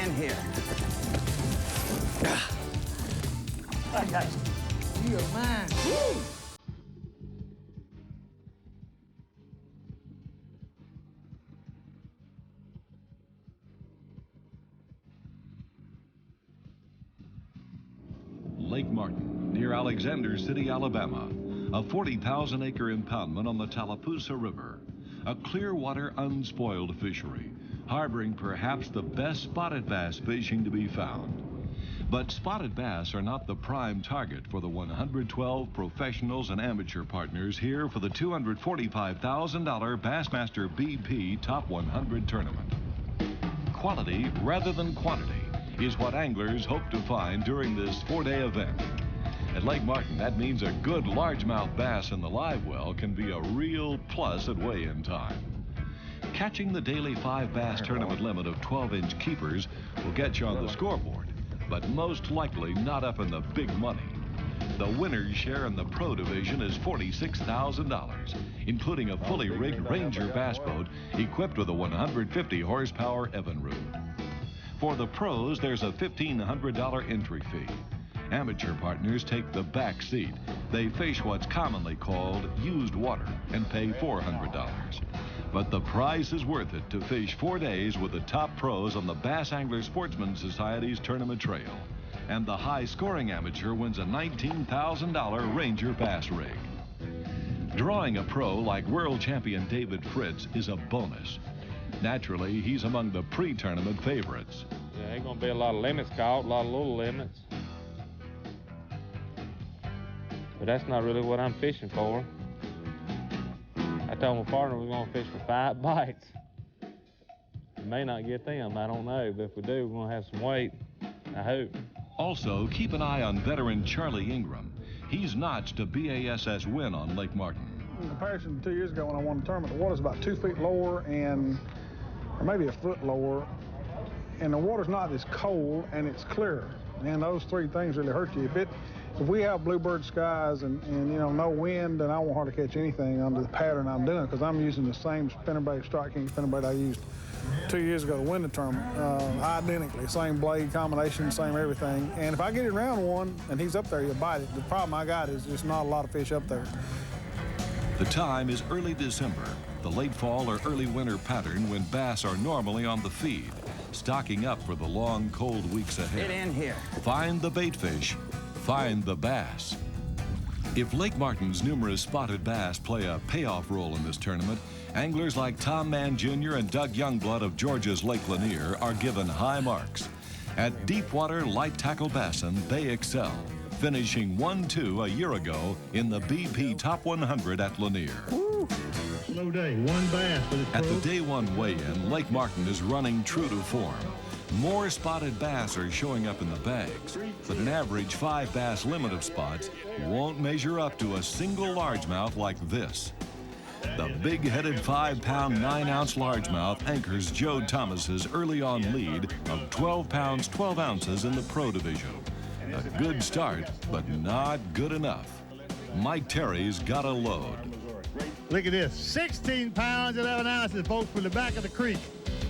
in here. I got you. You're mine. Woo! Lake Martin, near Alexander City, Alabama, a 40,000-acre impoundment on the Tallapoosa River, a clear-water, unspoiled fishery, harboring perhaps the best spotted bass fishing to be found. But spotted bass are not the prime target for the 112 professionals and amateur partners here for the $245,000 Bassmaster-BP Top 100 tournament. Quality rather than quantity is what anglers hope to find during this 4-day event. At Lake Martin, that means a good largemouth bass in the live well can be a real plus at weigh-in time. Catching the daily 5 bass tournament limit of 12-inch keepers will get you on the scoreboard, but most likely not up in the big money. The winner's share in the pro division is $46,000, including a fully rigged Ranger bass boat equipped with a 150-horsepower Evinrude. For the pros, there's a $1,500 entry fee. Amateur partners take the back seat. They fish what's commonly called used water and pay $400. But the price is worth it to fish 4 days with the top pros on the Bass Angler Sportsman Society's tournament trail. And the high-scoring amateur wins a $19,000 Ranger bass rig. Drawing a pro like world champion David Fritts is a bonus. Naturally, he's among the pre-tournament favorites. Yeah, ain't gonna be a lot of limits caught, a lot of little limits. But that's not really what I'm fishing for. I told my partner we're gonna fish for 5 bites. We may not get them, I don't know, but if we do, we're gonna have some weight, I hope. Also, keep an eye on veteran Charlie Ingram. He's notched a BASS win on Lake Martin. In comparison to 2 years ago when I won the tournament, the water's about 2 feet lower or maybe a foot lower, and the water's not as cold and it's clearer. And those 3 things really hurt you. If we have bluebird skies and you know, no wind, then I won't hardly catch anything under the pattern I'm doing, because I'm using the same spinnerbait, Strike King spinnerbait I used 2 years ago to win the tournament, identically, same blade combination, same everything. And if I get it around one and he's up there, he'll bite it. The problem I got is just not a lot of fish up there. The time is early December, the late fall or early winter pattern when bass are normally on the feed, stocking up for the long, cold weeks ahead. Get in here. Find the bait fish, find the bass. If Lake Martin's numerous spotted bass play a payoff role in this tournament, anglers like Tom Mann Jr. and Doug Youngblood of Georgia's Lake Lanier are given high marks. At Deepwater Light Tackle Bassin, they excel, finishing 1-2 a year ago in the BP Top 100 at Lanier. Slow day, 1 bass for the pro. At the day 1 weigh-in, Lake Martin is running true to form. More spotted bass are showing up in the bags, but an average 5 bass limit of spots won't measure up to a single largemouth like this. The big-headed 5-pound, 9-ounce largemouth anchors Joe Thomas's early-on lead of 12 pounds, 12 ounces in the pro division. A good start, but not good enough. Mike Terry's got a load. Look at this, 16 pounds, 11 ounces, folks, from the back of the creek.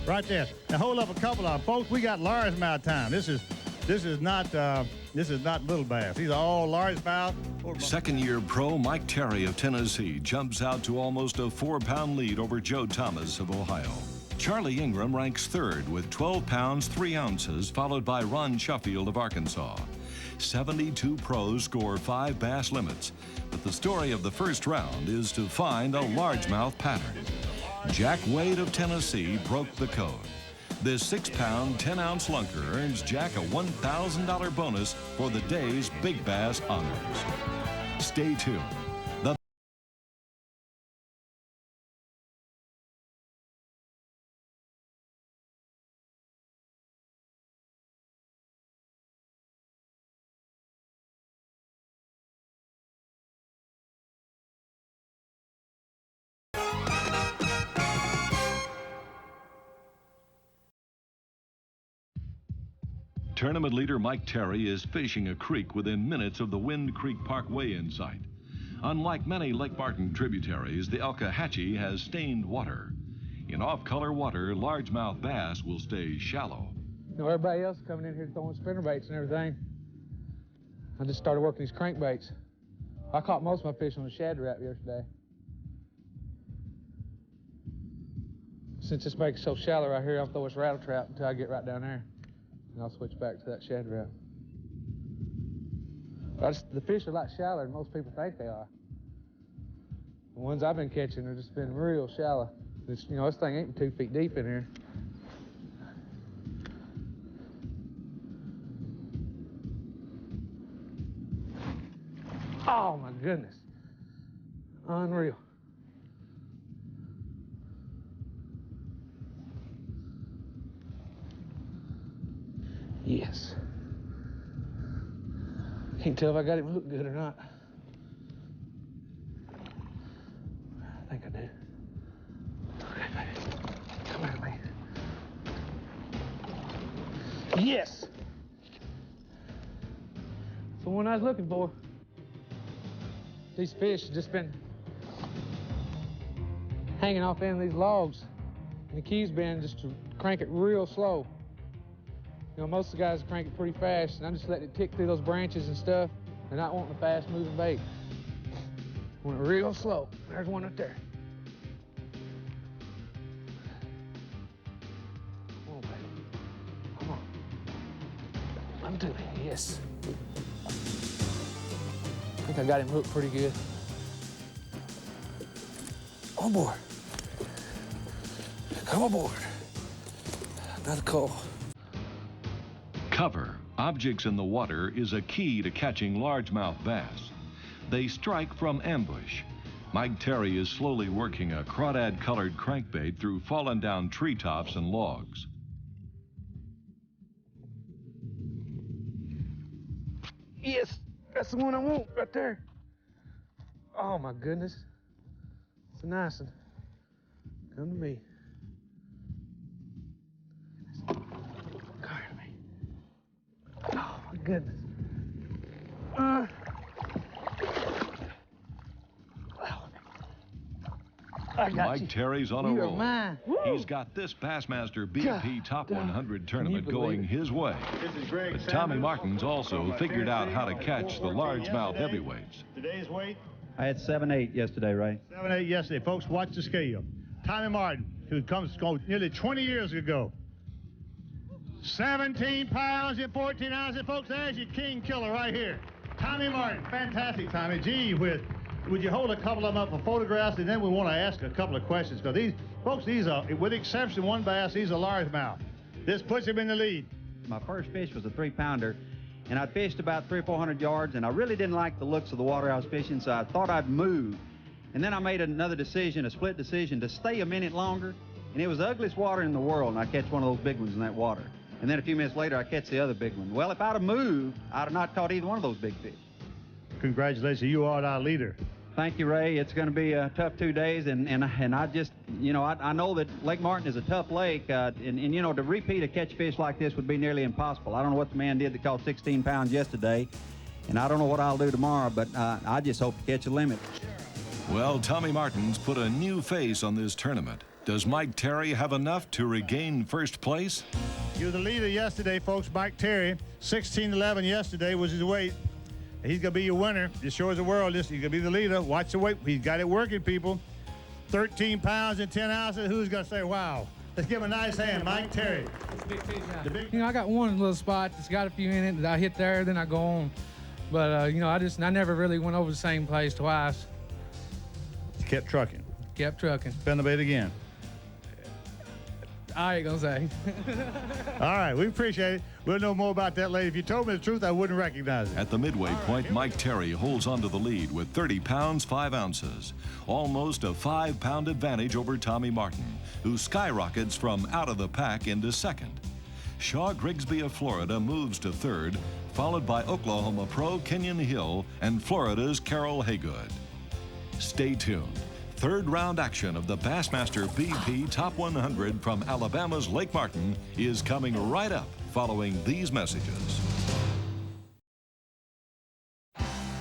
Right there. Now hold up a couple of them. Folks, we got largemouth time. This is not little bass. These are all largemouth. Second-year pro Mike Terry of Tennessee jumps out to almost a 4-pound lead over Joe Thomas of Ohio. Charlie Ingram ranks 3rd with 12 pounds, 3 ounces, followed by Ron Shuffield of Arkansas. 72 pros score 5 bass limits, but the story of the first round is to find a largemouth pattern. Jack Wade of Tennessee broke the code. This 6-pound, 10-ounce lunker earns Jack a $1,000 bonus for the day's Big Bass honors. Stay tuned. Tournament leader Mike Terry is fishing a creek within minutes of the Wind Creek Park weigh-in site. Unlike many Lake Martin tributaries, the Elkahatchee has stained water. In off-color water, largemouth bass will stay shallow. You know, everybody else is coming in here throwing spinner baits and everything. I just started working these crankbaits. I caught most of my fish on a shad trap yesterday. Since this bait's so shallow right here, I'll throw this rattle trap until I get right down there. And I'll switch back to that shad trap. The fish are a lot shallower than most people think they are. The ones I've been catching have just been real shallow. You know, this thing ain't 2 feet deep in here. Oh my goodness. Unreal. Yes. Can't tell if I got him hooked good or not. I think I do. Okay, baby. Come here, man. Yes! That's the one I was looking for. These fish have just been hanging off the end of these logs. And the key's been just to crank it real slow. You know, most of the guys crank it pretty fast, and I'm just letting it tick through those branches and stuff, and not wanting a fast-moving bait. Want it real slow. There's one up there. Come on, baby. Come on. Let me do it. Yes. I think I got him hooked pretty good. On board. Come aboard. Another call. Cover, objects in the water, is a key to catching largemouth bass. They strike from ambush. Mike Terry is slowly working a crawdad-colored crankbait through fallen down treetops and logs. Yes, that's the one I want right there. Oh my goodness. It's a nice one. Come to me. Come here to me. Oh my goodness. Mike Terry's on a You are roll. mine. He's got this Bassmaster-BP Top 100 tournament going his way. But Tommy Martin's also figured out how to catch the largemouth heavyweights. Today's weight? I had 7.8 yesterday, Ray. 7.8 yesterday. Folks, watch the scale. Tommy Martin, who comes nearly 20 years ago. 17 pounds and 14 ounces. Folks, there's your king killer right here. Tommy Martin. Fantastic, Tommy. Gee whiz. Would you hold a couple of them up for photographs, and then we want to ask a couple of questions, because these, folks, these are, with the exception of one bass, these are largemouth. This puts him in the lead. My first fish was a 3-pounder, and I fished about 300 or 400 yards, and I really didn't like the looks of the water I was fishing, so I thought I'd move. And then I made another decision, a split decision, to stay a minute longer, and it was the ugliest water in the world, and I catch one of those big ones in that water. And then a few minutes later, I catch the other big one. Well, if I'd have moved, I'd have not caught either one of those big fish. Congratulations, you are our leader. Thank you, Ray. It's going to be a tough 2 days, and I just, you know, I know that Lake Martin is a tough lake, and you know, to repeat a catch fish like this would be nearly impossible. I don't know what the man did that caught 16 pounds yesterday, and I don't know what I'll do tomorrow, but I just hope to catch a limit. Well, Tommy Martin's put a new face on this tournament. Does Mike Terry have enough to regain first place? You were the leader yesterday, folks. Mike Terry, 16-11 yesterday was his weight. He's going to be your winner. This shows the world this. He's going to be the leader. Watch the weight. He's got it working, people. 13 pounds and 10 ounces. Who's going to say, wow? Let's give him a nice hand, Mike Terry. You know, I got one little spot that's got a few in it that I hit there, then I go on. But, you know, I never really went over the same place twice. Kept trucking. Kept trucking. Spin the bait again. I ain't gonna say. All right, we appreciate it. We'll know more about that later. If you told me the truth, I wouldn't recognize it. At the midway point, Mike Terry holds onto the lead with 30 pounds, 5 ounces. Almost a 5-pound advantage over Tommy Martin, who skyrockets from out of the pack into second. Shaw Grigsby of Florida moves to third, followed by Oklahoma pro Kenyon Hill and Florida's Carol Haygood. Stay tuned. Third round action of the Bassmaster-BP Top 100 from Alabama's Lake Martin is coming right up following these messages.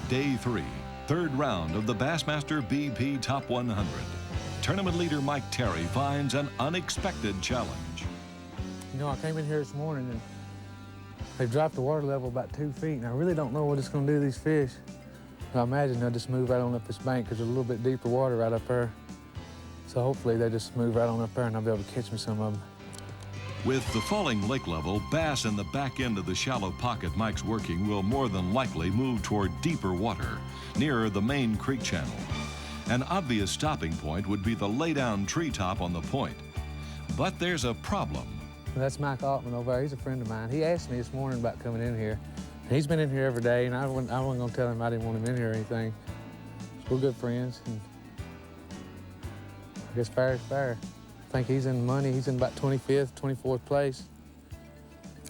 Day 3, third round of the Bassmaster-BP Top 100. Tournament leader Mike Terry finds an unexpected challenge. You know, I came in here this morning and they've dropped the water level about 2 feet, and I really don't know what it's gonna do to these fish. I imagine they'll just move right on up this bank because there's a little bit deeper water right up there. So hopefully they just move right on up there and I'll be able to catch me some of them. With the falling lake level, bass in the back end of the shallow pocket Mike's working will more than likely move toward deeper water, nearer the main creek channel. An obvious stopping point would be the lay-down treetop on the point. But there's a problem. That's Mike Altman over there. He's a friend of mine. He asked me this morning about coming in here. He's been in here every day, and I wasn't going to tell him I didn't want him in here or anything. We're good friends, and I guess fair is fair. I think he's in money. He's in about 25th, 24th place.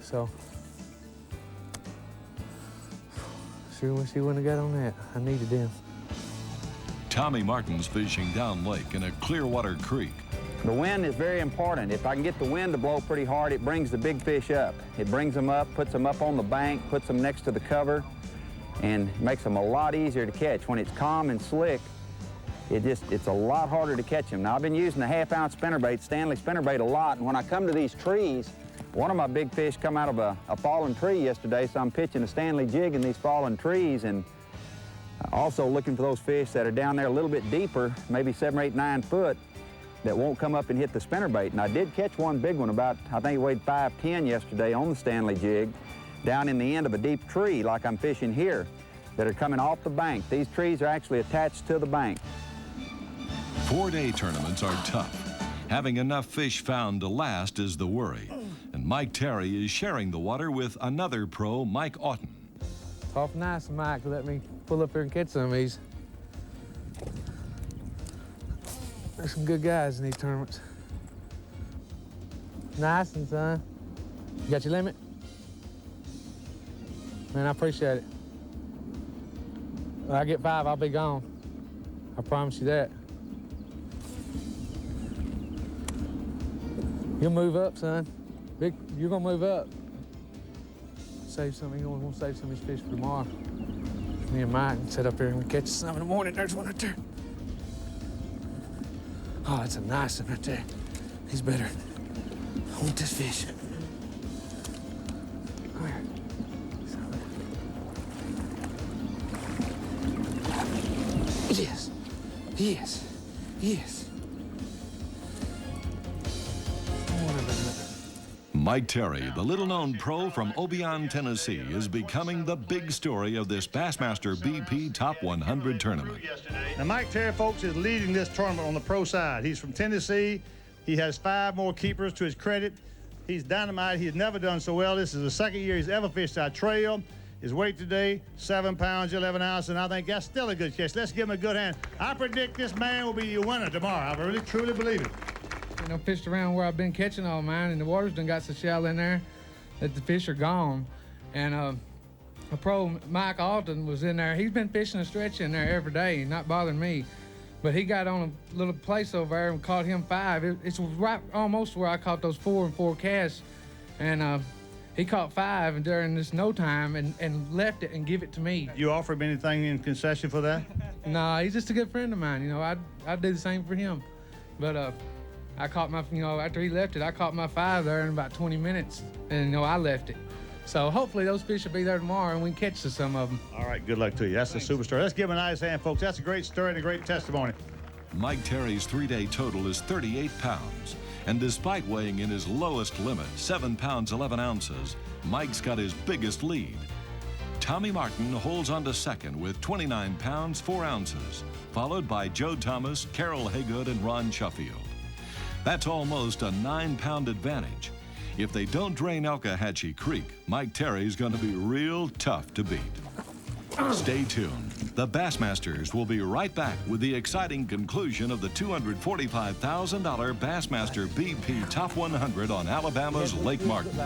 So, sure wish he wouldn't have got on that. I needed him. Tommy Martin's fishing down lake in a Clearwater creek. The wind is very important. If I can get the wind to blow pretty hard, it brings the big fish up. It brings them up, puts them up on the bank, puts them next to the cover, and makes them a lot easier to catch. When it's calm and slick, it's a lot harder to catch them. Now, I've been using the half-ounce spinnerbait, Stanley spinnerbait, a lot, and when I come to these trees, one of my big fish come out of a fallen tree yesterday, so I'm pitching a Stanley jig in these fallen trees, and also looking for those fish that are down there a little bit deeper, maybe 7, 8, 9 foot, that won't come up and hit the spinnerbait. And I did catch one big one about, I think it weighed 5'10" yesterday on the Stanley jig, down in the end of a deep tree like I'm fishing here, that are coming off the bank. These trees are actually attached to the bank. 4-day tournaments are tough. Having enough fish found to last is the worry. And Mike Terry is sharing the water with another pro, Mike AUTEN. It's awful nice of Mike to let me pull up here and catch some of these. There's some good guys in these tournaments. Nice and son. You got your limit? Man, I appreciate it. When I get 5, I'll be gone. I promise you that. You'll move up, son. You're gonna move up. Save some. You're gonna save some of these fish for tomorrow. Me and Mike can sit up here and we catch some in the morning. There's one right there. Oh, that's a nice one right there. He's better. I want this fish. Come here. Yes. Yes. Yes. Mike Terry, the little-known pro from Obion, Tennessee, is becoming the big story of this Bassmaster-BP Top 100 tournament. Now, Mike Terry, folks, is leading this tournament on the pro side. He's from Tennessee. He has 5 more keepers to his credit. He's dynamite. He's never done so well. This is the second year he's ever fished our trail. His weight today, 7 pounds, 11 ounces, and I think that's still a good catch. Let's give him a good hand. I predict this man will be your winner tomorrow. I really, truly believe it. You know, fished around where I've been catching all mine, and the water's done got so shallow in there that the fish are gone. And a pro, Mike AUTEN, was in there. He's been fishing a stretch in there every day, not bothering me. But he got on a little place over there and caught him 5. It's right almost where I caught those 4 and 4 casts. And he caught 5 during this no time and left it and give it to me. You offer him anything in concession for that? No, he's just a good friend of mine. You know, I'd do the same for him. But I caught my, you know, after he left it, I caught my 5 there in about 20 minutes, and, you know, I left it. So hopefully those fish will be there tomorrow and we can catch some of them. All right, good luck to you. That's the superstar. Let's give him a nice hand, folks. That's a great story and a great testimony. Mike Terry's 3-day total is 38 pounds. And despite weighing in his lowest limit, 7 pounds, 11 ounces, Mike's got his biggest lead. Tommy Martin holds on to second with 29 pounds, 4 ounces, followed by Joe Thomas, Carol Haygood, and Ron Shuffield. That's almost a 9-pound advantage. If they don't drain Elkahatchee Creek, Mike Terry's going to be real tough to beat. Stay tuned. The Bassmasters will be right back with the exciting conclusion of the $245,000 Bassmaster-BP Top 100 on Alabama's Lake Martin.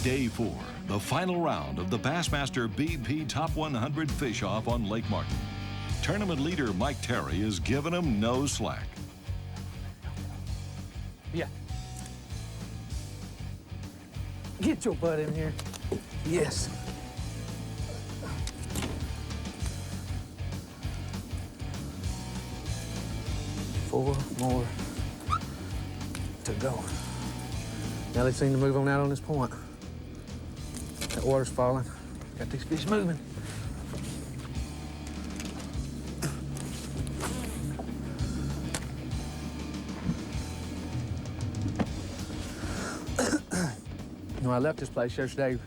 Day 4, the final round of the Bassmaster-BP Top 100 fish-off on Lake Martin. Tournament leader Mike Terry is giving him no slack. Yeah. Get your butt in here. Yes. Four more. to go. Now they seem to move on out on this point. That water's falling. Got these fish moving. When I left this place yesterday,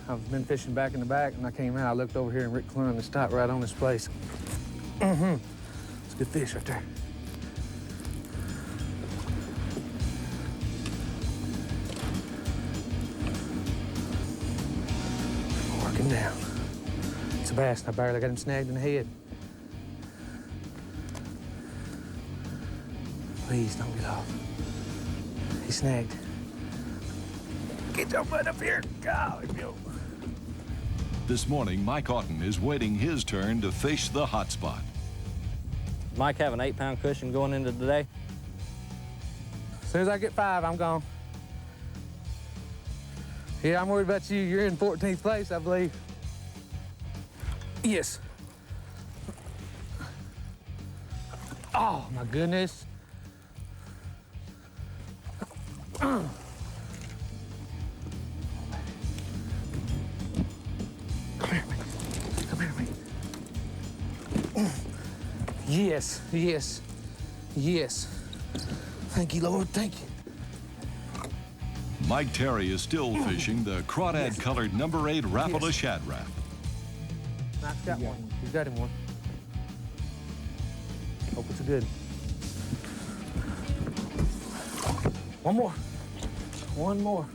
I've been fishing back in the back, and I came out, I looked over here, and Rick Clun and stopped right on this place. It's a good fish right there. Working down. It's a bass, and I barely got him snagged in the head. Please don't get off. He's snagged. Get your butt up here. Golly, go. This morning, Mike AUTEN is waiting his turn to fish the hot spot. Mike have an 8-pound cushion going into today? As soon as I get 5, I'm gone. Yeah, I'm worried about you. You're in 14th place, I believe. Yes. Oh, my goodness. Yes, yes, yes. Thank you, Lord, thank you. Mike Terry is still fishing the crawdad-colored number 8 Rapala Shad Raft. Mike's got one. He's got him one. Hope it's a good. One more. One more.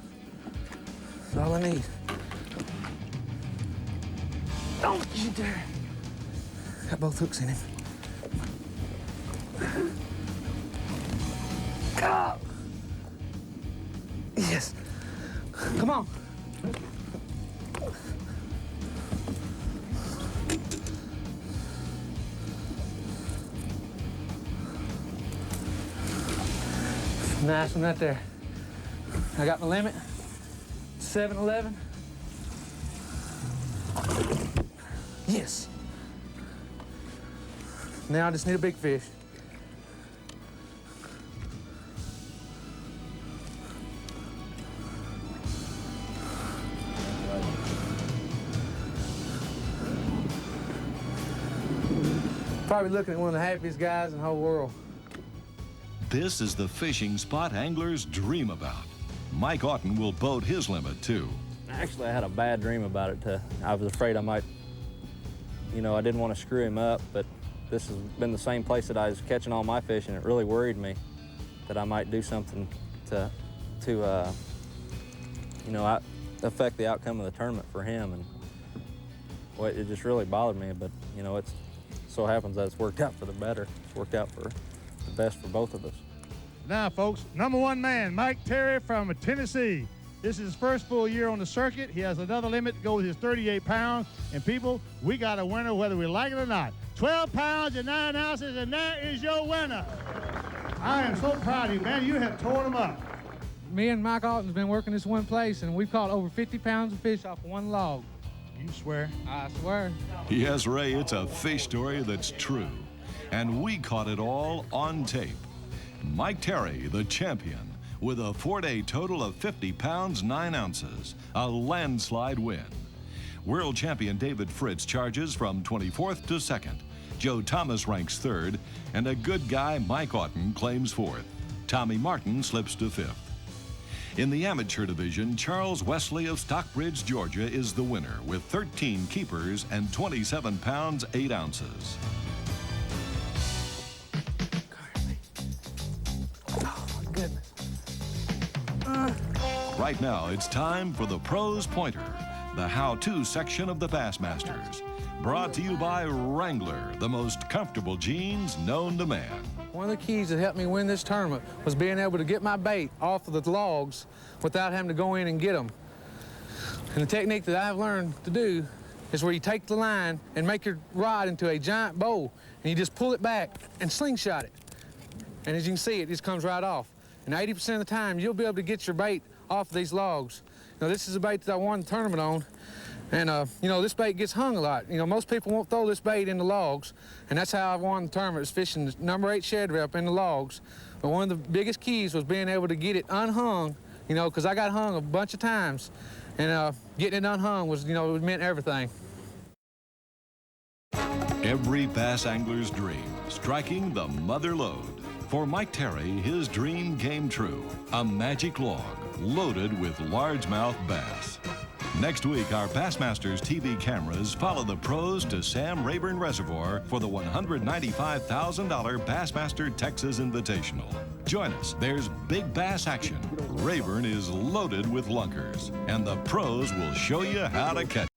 That's all I need. Don't you dare. Got both hooks in him. Go! Yes. Come on. Nice one right there. I got my limit. 7-11. Yes. Now I just need a big fish. Probably looking at one of the happiest guys in the whole world. This is the fishing spot anglers dream about. Mike AUTEN will boat his limit, too. Actually, I had a bad dream about it. I was afraid I might, you know, I didn't want to screw him up, but this has been the same place that I was catching all my fish, and it really worried me that I might do something to you know, affect the outcome of the tournament for him. And well, it just really bothered me, but, you know, it's so happens that it's worked out for the better. It's worked out for the best for both of us. Now, folks, number 1 man, Mike Terry from Tennessee. This is his first full year on the circuit. He has another limit to go with his 38 pounds. And people, we got a winner whether we like it or not. 12 pounds and 9 ounces, and there is your winner. I am so proud of you, man. You have torn them up. Me and Mike AUTEN's been working this one place, and we've caught over 50 pounds of fish off one log. You swear? I swear. Yes, Ray, it's a fish story that's true. And we caught it all on tape. Mike Terry, the champion, with a 4-day total of 50 pounds, 9 ounces, a landslide win. World champion David Fritts charges from 24th to 2nd. Joe Thomas ranks 3rd, and a good guy Mike AUTEN claims 4th. Tommy Martin slips to 5th. In the amateur division, Charles Wesley of Stockbridge, Georgia is the winner with 13 keepers and 27 pounds, 8 ounces. Oh, my goodness. Right now, it's time for the Pros Pointer, the how-to section of the Bassmasters. Brought to you by Wrangler, the most comfortable jeans known to man. One of the keys that helped me win this tournament was being able to get my bait off of the logs without having to go in and get them. And the technique that I've learned to do is where you take the line and make your rod into a giant bowl, and you just pull it back and slingshot it. And as you can see, it just comes right off. And 80% of the time, you'll be able to get your bait off of these logs. Now, this is a bait that I won the tournament on, And, you know, this bait gets hung a lot. You know, most people won't throw this bait in the logs, and that's how I won the tournament, was fishing the number 8 Shad Rep in the logs. But one of the biggest keys was being able to get it unhung, you know, because I got hung a bunch of times. And getting it unhung was, you know, it meant everything. Every bass angler's dream, striking the mother lode. For Mike Terry, his dream came true. A magic log loaded with largemouth bass. Next week, our Bassmasters TV cameras follow the pros to Sam Rayburn Reservoir for the $195,000 Bassmaster Texas Invitational. Join us. There's big bass action. Rayburn is loaded with lunkers, and the pros will show you how to catch